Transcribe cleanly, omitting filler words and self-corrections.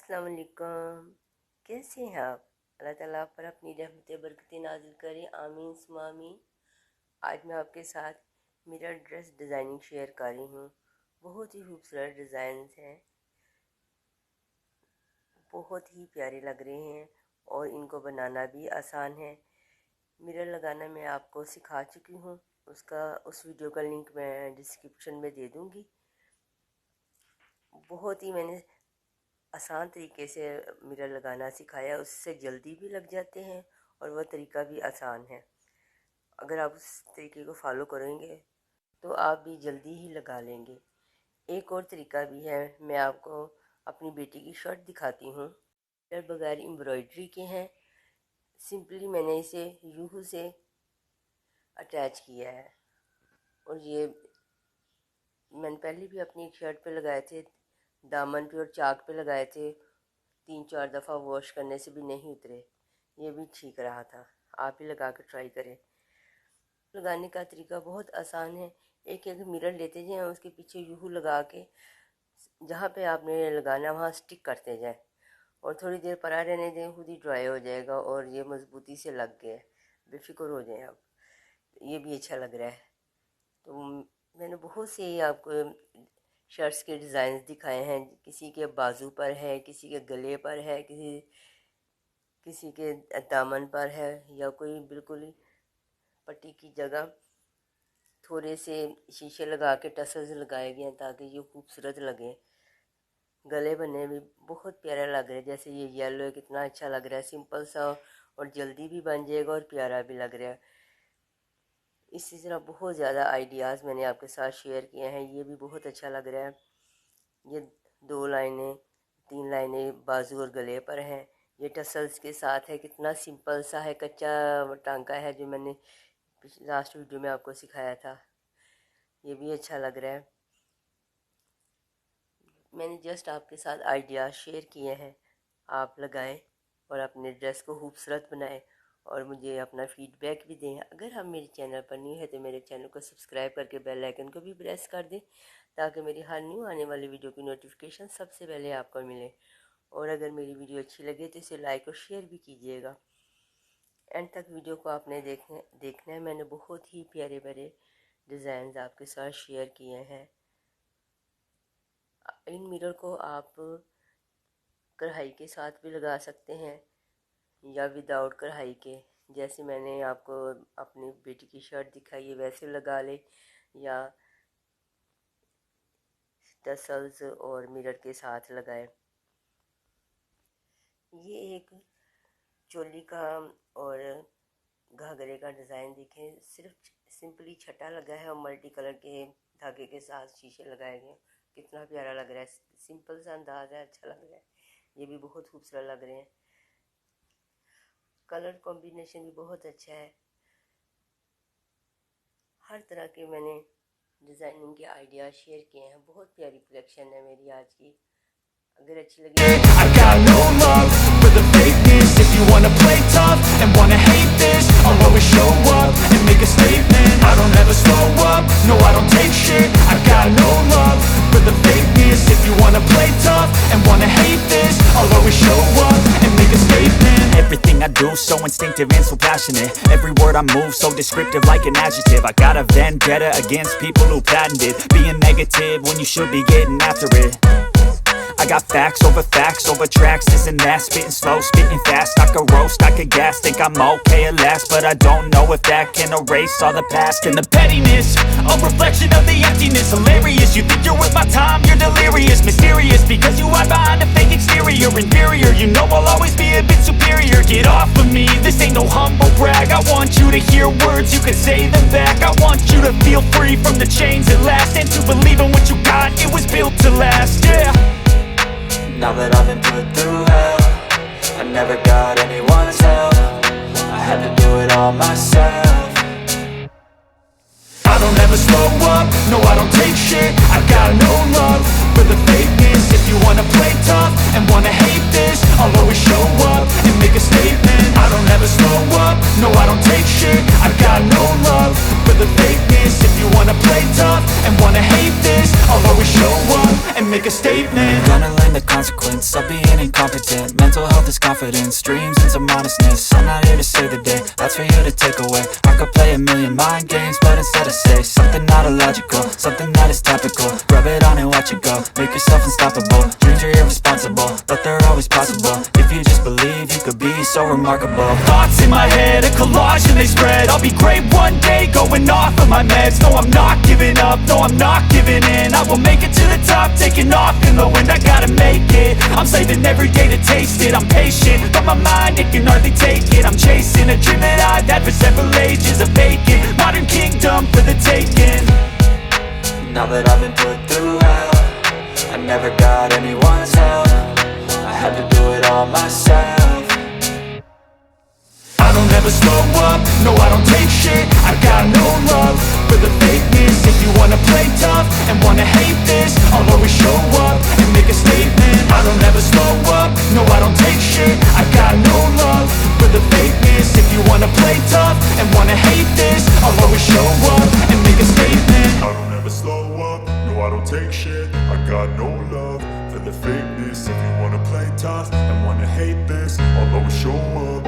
अस्सलाम वालेकुम। कैसे हैं आप? अल्लाह ताला आप पर अपनी रहमत बरकतें नाजिल करें, आमीन सुम्मा आमीन। आज मैं आपके साथ मेरा ड्रेस डिज़ाइनिंग शेयर कर रही हूँ। बहुत ही खूबसूरत डिज़ाइंस हैं, बहुत ही प्यारे लग रहे हैं और इनको बनाना भी आसान है। मिरर लगाना मैं आपको सिखा चुकी हूँ, उस वीडियो का लिंक मैं डिस्क्रिप्शन में दे दूँगी। बहुत ही मैंने आसान तरीके से मिरर लगाना सिखाया, उससे जल्दी भी लग जाते हैं और वह तरीका भी आसान है। अगर आप उस तरीके को फॉलो करेंगे तो आप भी जल्दी ही लगा लेंगे। एक और तरीका भी है, मैं आपको अपनी बेटी की शर्ट दिखाती हूँ। मिरर बगैर एम्ब्रॉयडरी के हैं, सिंपली मैंने इसे यूं से अटैच किया है और ये मैंने पहले भी अपनी एक शर्ट पे लगाए थे, दामन पे और चाक पे लगाए थे। 3-4 दफ़ा वॉश करने से भी नहीं उतरे, ये भी ठीक रहा था। आप भी लगा कर ट्राई करें। लगाने का तरीका बहुत आसान है। एक एक मिरर लेते जाएं, उसके पीछे यूं लगा के जहाँ पे आपने लगाना वहाँ स्टिक करते जाएं और थोड़ी देर पड़ा रहने दें, खुद ही ड्राई हो जाएगा और ये मज़बूती से लग गया। बेफिक्र हो जाएं आप, ये भी अच्छा लग रहा है। तो मैंने बहुत से आपको शर्ट्स के डिज़ाइन दिखाए हैं। किसी के बाजू पर है, किसी के गले पर है, किसी के दामन पर है, या कोई बिल्कुल पट्टी की जगह थोड़े से शीशे लगा के टसल्स लगाए गए हैं ताकि ये खूबसूरत लगे। गले बनने में बहुत प्यारा लग रहा है, जैसे ये येलो है, कितना अच्छा लग रहा है। सिंपल सा और जल्दी भी बन जाएगा और प्यारा भी लग रहा है। इसी तरह बहुत ज़्यादा आइडियाज़ मैंने आपके साथ शेयर किए हैं, ये भी बहुत अच्छा लग रहा है। ये 2 लाइनें 3 लाइनें बाजू और गले पर हैं। ये टसल्स के साथ है, कितना सिंपल सा है, कच्चा टांका है जो मैंने लास्ट वीडियो में आपको सिखाया था। ये भी अच्छा लग रहा है। मैंने जस्ट आपके साथ आइडिया शेयर किए हैं, आप लगाएं और अपने ड्रेस को खूबसूरत बनाएं और मुझे अपना फीडबैक भी दें। अगर आप मेरे चैनल पर न्यू है तो मेरे चैनल को सब्सक्राइब करके बेल आइकन को भी प्रेस कर दें ताकि मेरी हर न्यू आने वाली वीडियो की नोटिफिकेशन सबसे पहले आपको मिले। और अगर मेरी वीडियो अच्छी लगे तो इसे लाइक और शेयर भी कीजिएगा। एंड तक वीडियो को आपने देखना है। मैंने बहुत ही प्यारे प्यारे डिज़ाइन आपके साथ शेयर किए हैं। इन मिरर को आप कढ़ाई के साथ भी लगा सकते हैं या विदाउट कढ़ाई के, जैसे मैंने आपको अपनी बेटी की शर्ट दिखाई है वैसे लगा ले, या टसल्स और मिरर के साथ लगाए। ये एक चोली का और घाघरे का डिज़ाइन देखें, सिर्फ सिंपली छटा लगा है और मल्टी कलर के धागे के साथ शीशे लगाए गए। कितना प्यारा लग रहा है, सिंपल सा अंदाज है, अच्छा लग रहा है। ये भी बहुत खूबसूरत लग रहे हैं। कलर कॉम्बिनेशन भी बहुत अच्छा है। हर तरह के मैंने डिज़ाइनिंग के आइडिया शेयर किए हैं। बहुत प्यारी कलेक्शन है मेरी आज की। अगर अच्छी लगी I got no love for the fakeness. If you wanna play tough and wanna hate this, I'll always show up and make a statement. I don't ever slow up, no I don't take shit. I got no love for the fakeness. If you wanna play tough and wanna hate this, I'll always show up and make a statement. Everything I do so instinctive and so passionate. Every word I move so descriptive like an adjective. I got a vendetta against people who patented being negative when you should be getting after it. I got facts over tracks, this and that. Spitting slow, spitting fast. I could roast, I could gas. Think I'm okay at last, but I don't know if that can erase all the past. And the pettiness, a reflection of the emptiness. Hilarious, you think you're worth my time, you're delirious. Mysterious, because you hide behind a fake exterior. Inferior, you know I'll always be a bit superior. Get off of me, this ain't no humble brag. I want you to hear words, you can say them back. I want you to feel free from the chains at last, and to believe in what you got, it was built to last, yeah. Now that I've been put through hell, I never got anyone's help. I had to do it all myself. I don't ever slow up, no I don't take shit. I got no love for the fakeness. If you wanna play tough and wanna hate this, I'll always show up and make a statement. I don't ever slow up, no I don't take shit. I got no love for the fakeness. If you wanna play tough and wanna hate this, I'll always show up and make a statement. Gonna learn the consequences sense of being incompetent. Mental health is confidence, dreams into modestness. I'm not here to save the day, that's for you to take away. I could play a million mind games, but instead I say something not illogical, something that is topical. Rub it on and watch it go, make yourself unstoppable. Dreams are irresponsible, but they're always possible. If you just believe, you could be so remarkable. Thoughts in my head, a collage and they spread. I'll be great one day, going off of my meds. No, I'm not giving up, no, I'm not giving in. I will make it to the top, taking off in the wind. I gotta make it, I'm saving every day to taste it. I'm patient, but my mind, it can hardly take it. I'm chasing a dream that I've had for several ages. A vacant, modern kingdom for the taking. Now that I've been put through hell, I never got anyone's help. I had to do it all myself. I don't ever slow up, no I don't take shit. I got no love for the fakeness. If you wanna play tough and wanna hate this, I'll always show up and make a statement. I don't ever slow up, no I don't take shit. I got no love for the fakeness. If you wanna play tough and wanna hate this, I'll always show up and make a statement. I don't ever slow up, no I don't take shit. I got no love for the fakeness. If you wanna play tough and wanna hate this, I'll always show up